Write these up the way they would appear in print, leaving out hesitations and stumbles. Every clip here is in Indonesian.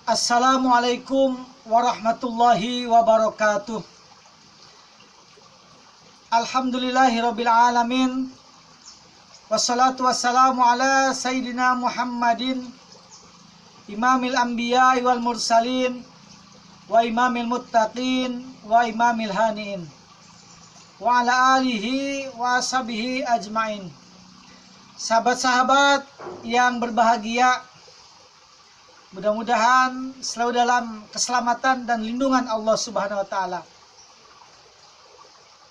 Assalamualaikum warahmatullahi wabarakatuh. Alhamdulillahirabbil alamin. Wassalatu wassalamu ala sayyidina Muhammadin imamil anbiya wal mursalin wa imamil muttaqin wa imamil haniin wa ala alihi wa ashabihi ajmain. Sahabat-sahabat yang berbahagia, mudah-mudahan selalu dalam keselamatan dan lindungan Allah Subhanahu wa taala.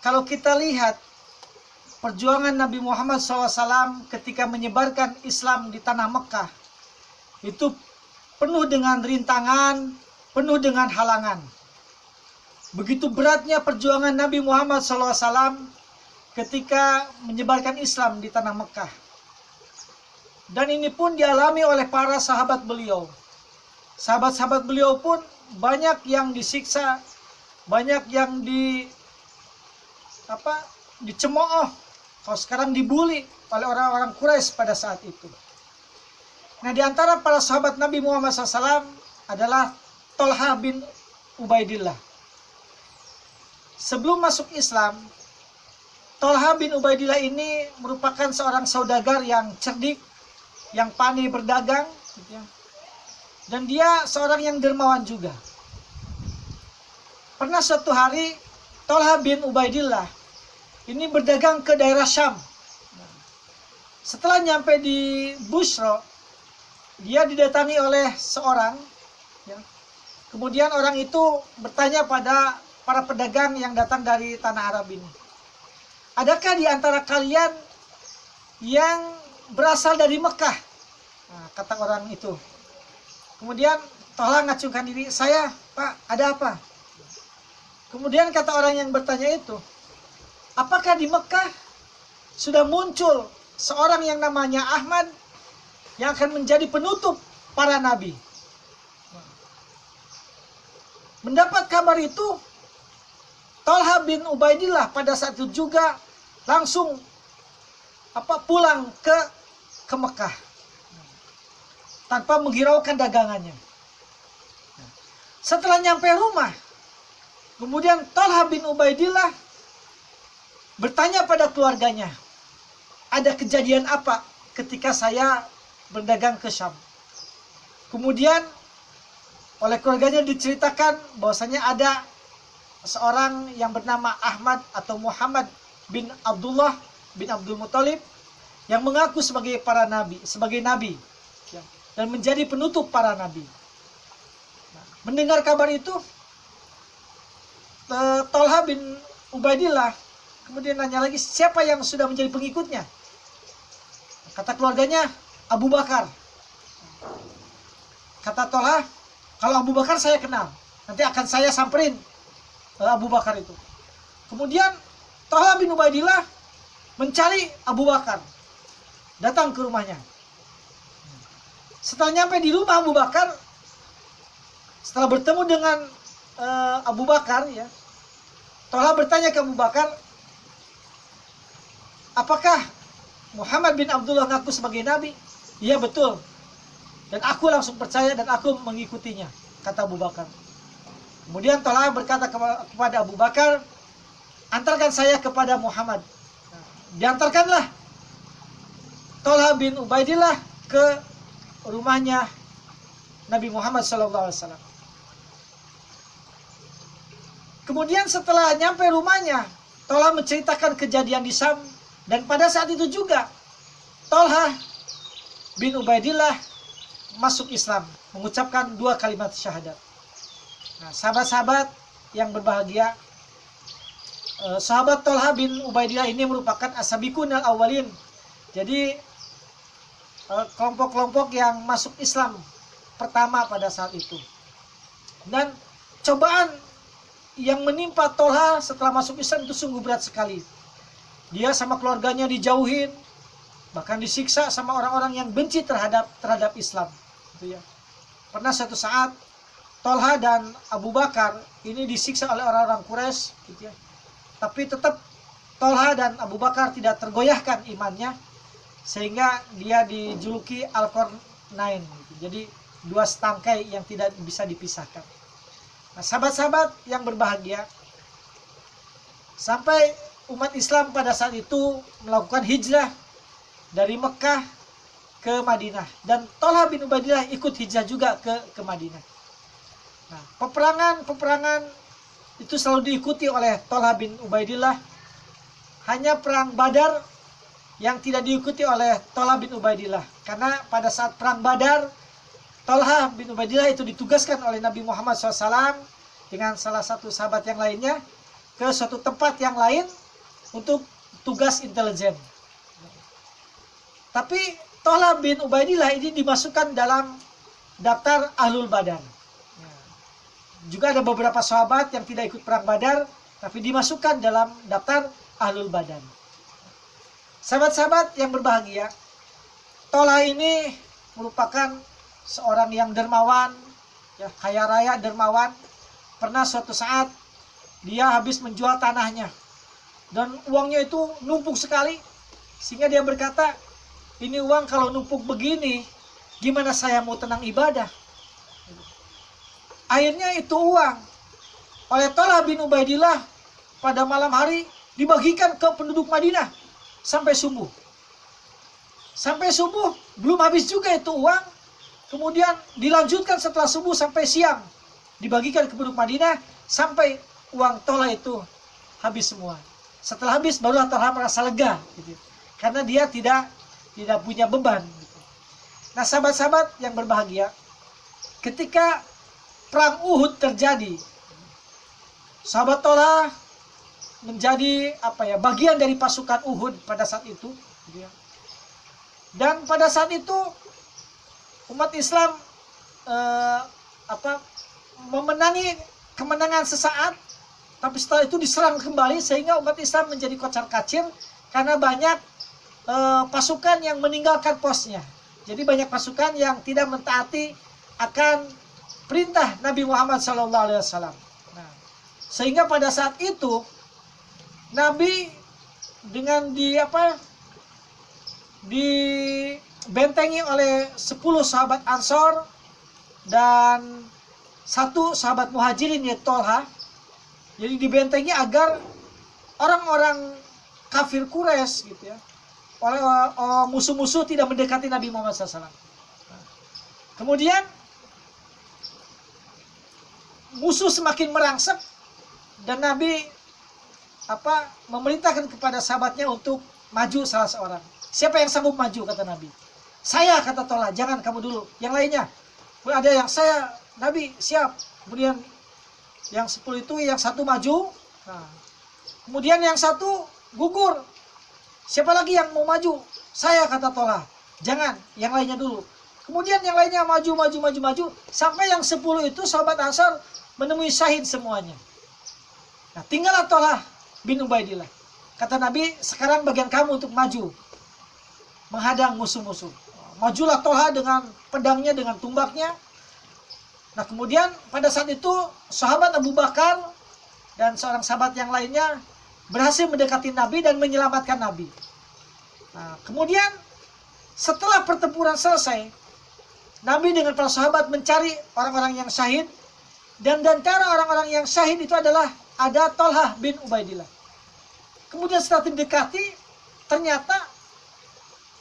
Kalau kita lihat perjuangan Nabi Muhammad SAW ketika menyebarkan Islam di tanah Mekah, itu penuh dengan rintangan, penuh dengan halangan. Begitu beratnya perjuangan Nabi Muhammad SAW ketika menyebarkan Islam di tanah Mekah. Dan ini pun dialami oleh para sahabat beliau. Sahabat-sahabat beliau pun banyak yang disiksa, banyak yang dicemooh, kalau sekarang dibully oleh orang-orang Quraisy pada saat itu. Nah, di antara para sahabat Nabi Muhammad SAW adalah Thalhah bin Ubaidillah. Sebelum masuk Islam, Thalhah bin Ubaidillah ini merupakan seorang saudagar yang cerdik, yang pandai berdagang, dan dia seorang yang dermawan juga. Pernah suatu hari Thalhah bin Ubaidillah ini berdagang ke daerah Syam. Setelah nyampe di Busra, dia didatangi oleh seorang. Kemudian orang itu bertanya pada para pedagang yang datang dari tanah Arab ini, adakah di antara kalian yang berasal dari Mekah? Nah, kata orang itu. Kemudian Thalhah ngacungkan diri, saya, Pak, ada apa? Kemudian kata orang yang bertanya itu, apakah di Mekah sudah muncul seorang yang namanya Ahmad yang akan menjadi penutup para nabi? Mendapat kabar itu, Thalhah bin Ubaidillah pada saat itu juga langsung pulang ke Mekah tanpa menghiraukan dagangannya. Setelah nyampe rumah, kemudian Thalhah bin Ubaidillah bertanya pada keluarganya, ada kejadian apa ketika saya berdagang ke Syam? Kemudian oleh keluarganya diceritakan bahwasanya ada seorang yang bernama Ahmad atau Muhammad bin Abdullah bin Abdul Muthalib yang mengaku sebagai nabi dan menjadi penutup para nabi. Mendengar kabar itu, Thalhah bin Ubaidillah kemudian nanya lagi, siapa yang sudah menjadi pengikutnya? Kata keluarganya, Abu Bakar. Kata Thalhah, kalau Abu Bakar saya kenal, nanti akan saya samperin Abu Bakar itu. Kemudian Thalhah bin Ubaidillah mencari Abu Bakar, datang ke rumahnya. Setelah nyampe di rumah Abu Bakar, setelah bertemu dengan Abu Bakar, Thalhah bertanya ke Abu Bakar, apakah Muhammad bin Abdullah ngaku sebagai nabi? Iya, betul. Dan aku langsung percaya dan aku mengikutinya, kata Abu Bakar. Kemudian Thalhah berkata kepada Abu Bakar, antarkan saya kepada Muhammad. Diantarkanlah Thalhah bin Ubaidillah ke rumahnya Nabi Muhammad SAW. Kemudian setelah nyampe rumahnya, Thalhah menceritakan kejadian di Syam, dan pada saat itu juga Thalhah bin Ubaidillah masuk Islam, mengucapkan 2 kalimat syahadat. Nah, sahabat-sahabat yang berbahagia, sahabat Thalhah bin Ubaidillah ini merupakan as-sabiqun al-awwalin. Jadi kelompok-kelompok yang masuk Islam pertama pada saat itu. Dan cobaan yang menimpa Thalhah setelah masuk Islam itu sungguh berat sekali. Dia sama keluarganya dijauhin, bahkan disiksa sama orang-orang yang benci terhadap Islam. Pernah suatu saat Thalhah dan Abu Bakar ini disiksa oleh orang-orang Quraisy, tapi tetap Thalhah dan Abu Bakar tidak tergoyahkan imannya, sehingga dia dijuluki Al-Qarnain. Jadi dua setangkai yang tidak bisa dipisahkan. Nah, sahabat-sahabat yang berbahagia, sampai umat Islam pada saat itu melakukan hijrah dari Mekah ke Madinah, dan Thalha bin Ubaidillah ikut hijrah juga ke Madinah. Nah, peperangan itu selalu diikuti oleh Thalha bin Ubaidillah. Hanya perang Badar yang tidak diikuti oleh Thalha bin Ubaidillah, karena pada saat perang Badar Thalha bin Ubaidillah itu ditugaskan oleh Nabi Muhammad SAW dengan salah satu sahabat yang lainnya ke suatu tempat yang lain untuk tugas intelijen. Tapi Thalha bin Ubaidillah ini dimasukkan dalam daftar Ahlul Badar. Juga ada beberapa sahabat yang tidak ikut perang Badar, tapi dimasukkan dalam daftar Ahlul Badar. Sahabat-sahabat yang berbahagia, Thalha ini merupakan seorang yang dermawan, ya, kaya raya, dermawan. Pernah suatu saat dia habis menjual tanahnya dan uangnya itu numpuk sekali, sehingga dia berkata, ini uang kalau numpuk begini, gimana saya mau tenang ibadah? Akhirnya itu uang oleh Thalha bin Ubaidillah pada malam hari dibagikan ke penduduk Madinah sampai subuh. Sampai subuh belum habis juga itu uang. Kemudian dilanjutkan setelah subuh sampai siang, dibagikan ke penduduk Madinah sampai uang Thalha itu habis semua. Setelah habis barulah Thalha merasa lega, gitu. Karena dia tidak punya beban, gitu. Nah, sahabat-sahabat yang berbahagia, ketika perang Uhud terjadi, sahabat Thalha menjadi bagian dari pasukan Uhud pada saat itu, gitu ya. Dan pada saat itu umat Islam memenangi kemenangan sesaat, tapi setelah itu diserang kembali sehingga umat Islam menjadi kocar-kacir karena banyak pasukan yang meninggalkan posnya. Jadi banyak pasukan yang tidak mentaati akan perintah Nabi Muhammad SAW. Nah, sehingga pada saat itu Nabi dengan dibentengi oleh 10 sahabat Ansor dan 1 sahabat Muhajirin, yaitu Thalha. Jadi dibentengi agar orang-orang kafir Quraisy, gitu ya, oleh musuh-musuh tidak mendekati Nabi Muhammad SAW. Kemudian musuh semakin merangsek dan Nabi memerintahkan kepada sahabatnya untuk maju salah seorang. Siapa yang sanggup maju, kata Nabi. Saya, kata Thalha, jangan kamu dulu. Yang lainnya. Kemudian ada yang saya, Nabi siap. Kemudian yang 10 itu yang 1 maju. Nah, kemudian yang 1 gugur. Siapa lagi yang mau maju? Saya, kata Thalha. Jangan, yang lainnya dulu. Kemudian yang lainnya maju. Sampai yang 10 itu sahabat Ansar menemui syahid semuanya. Nah, tinggallah Thalha bin Ubaidillah. Kata Nabi, sekarang bagian kamu untuk maju menghadang musuh-musuh. Majulah Thalha dengan pedangnya, dengan tumbaknya. Nah, kemudian pada saat itu sahabat Abu Bakar dan seorang sahabat yang lainnya berhasil mendekati Nabi dan menyelamatkan Nabi. Nah, kemudian setelah pertempuran selesai, Nabi dengan para sahabat mencari orang-orang yang syahid, dan di antara orang-orang yang syahid itu adalah ada Thalha bin Ubaidillah. Kemudian setelah didekati, ternyata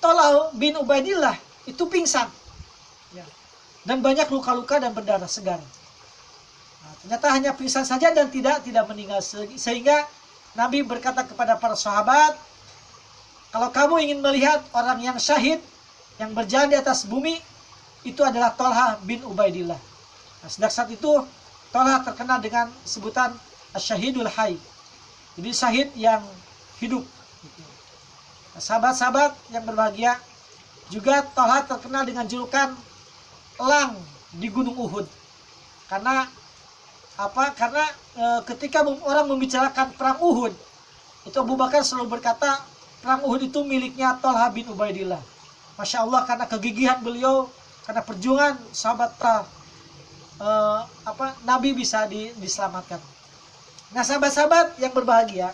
Thalha bin Ubaidillah itu pingsan, ya, dan banyak luka-luka dan berdarah segar. Nah, ternyata hanya pingsan saja dan tidak meninggal. Sehingga Nabi berkata kepada para sahabat, kalau kamu ingin melihat orang yang syahid, yang berjalan di atas bumi, itu adalah Thalha bin Ubaidillah. Nah, sejak saat itu Thalha terkenal dengan sebutan Asyahidul Hayy. Jadi syahid yang hidup. Nah, sahabat-sahabat yang berbahagia, juga Thalha terkenal dengan julukan Elang di Gunung Uhud. Karena ketika orang membicarakan perang Uhud, itu Abu Bakar selalu berkata, perang Uhud itu miliknya Thalha bin Ubaidillah. Masya Allah, karena kegigihan beliau, karena perjuangan sahabat Nabi bisa diselamatkan. Nah, sahabat-sahabat yang berbahagia,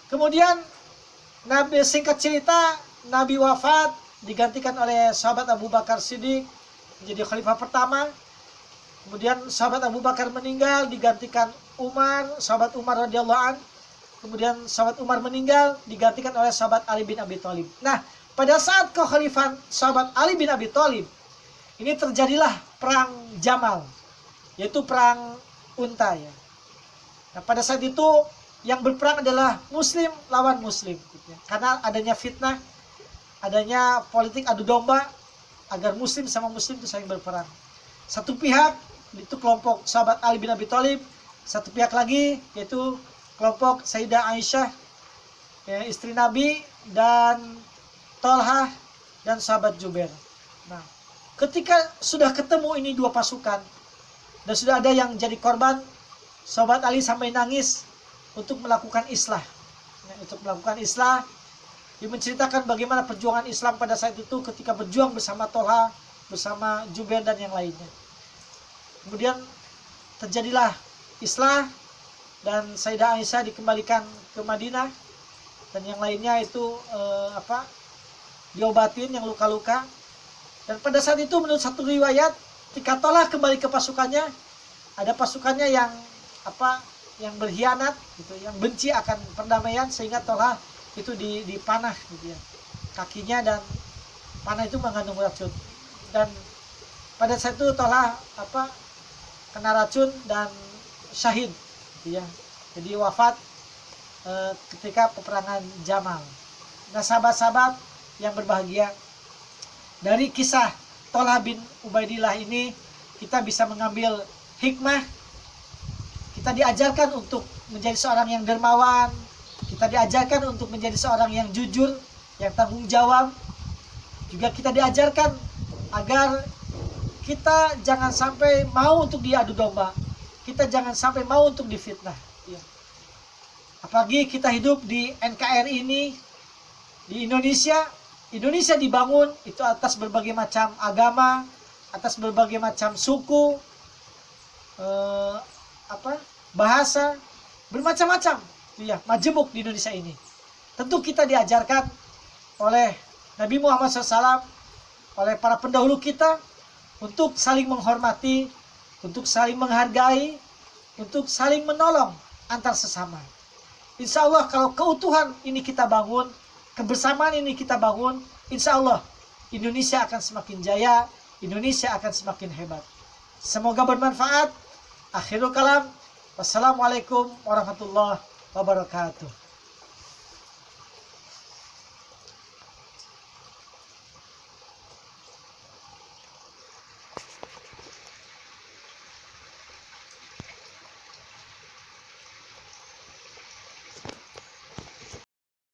kemudian Nabi, singkat cerita, Nabi wafat digantikan oleh sahabat Abu Bakar Siddiq. menjadi khalifah pertama. Kemudian sahabat Abu Bakar meninggal, digantikan Umar, sahabat Umar radhiyallahu an. Kemudian sahabat Umar meninggal, digantikan oleh sahabat Ali bin Abi Thalib. Nah, pada saat kekhalifahan sahabat Ali bin Abi Thalib, ini terjadilah perang Jamal, yaitu perang unta ya. Nah, pada saat itu yang berperang adalah Muslim lawan Muslim, gitu ya. Karena adanya fitnah, adanya politik adu domba agar Muslim sama Muslim itu saling berperang. Satu pihak itu kelompok sahabat Ali bin Abi Thalib, satu pihak lagi yaitu kelompok Sayyidah Aisyah, ya, istri Nabi, dan Tolhah dan sahabat Jubair. Nah, ketika sudah ketemu ini dua pasukan dan sudah ada yang jadi korban, sahabat Ali sampai nangis untuk melakukan islah. Nah, untuk melakukan islah, dia menceritakan bagaimana perjuangan Islam pada saat itu ketika berjuang bersama Tolhah, bersama Jubair dan yang lainnya. Kemudian terjadilah islah dan Sayyidah Aisyah dikembalikan ke Madinah dan yang lainnya itu diobatin yang luka-luka. Dan pada saat itu menurut satu riwayat, ketika Tolhah kembali ke pasukannya, ada pasukannya yang berkhianat gitu, yang benci akan perdamaian, sehingga Tolhah itu dipanah gitu ya, kakinya, dan panah itu mengandung racun. Dan pada saat itu Tolhah kena racun dan syahid gitu ya. Jadi wafat ketika peperangan Jamal. Nah, sahabat-sahabat yang berbahagia, dari kisah Tolhah bin Ubaidillah ini kita bisa mengambil hikmah. Kita diajarkan untuk menjadi seorang yang dermawan, kita diajarkan untuk menjadi seorang yang jujur, yang tanggung jawab. Juga kita diajarkan agar kita jangan sampai mau untuk diadu domba, kita jangan sampai mau untuk difitnah ya. Apalagi kita hidup di NKRI ini, di Indonesia. Indonesia dibangun itu atas berbagai macam agama, atas berbagai macam suku, bahasa, bermacam-macam ya, majemuk di Indonesia ini. Tentu kita diajarkan oleh Nabi Muhammad SAW, oleh para pendahulu kita, untuk saling menghormati, untuk saling menghargai, untuk saling menolong antar sesama. Insya Allah kalau keutuhan ini kita bangun, kebersamaan ini kita bangun, insya Allah Indonesia akan semakin jaya, Indonesia akan semakin hebat. Semoga bermanfaat. Akhirul kalam. Wassalamualaikum warahmatullahi wabarakatuh.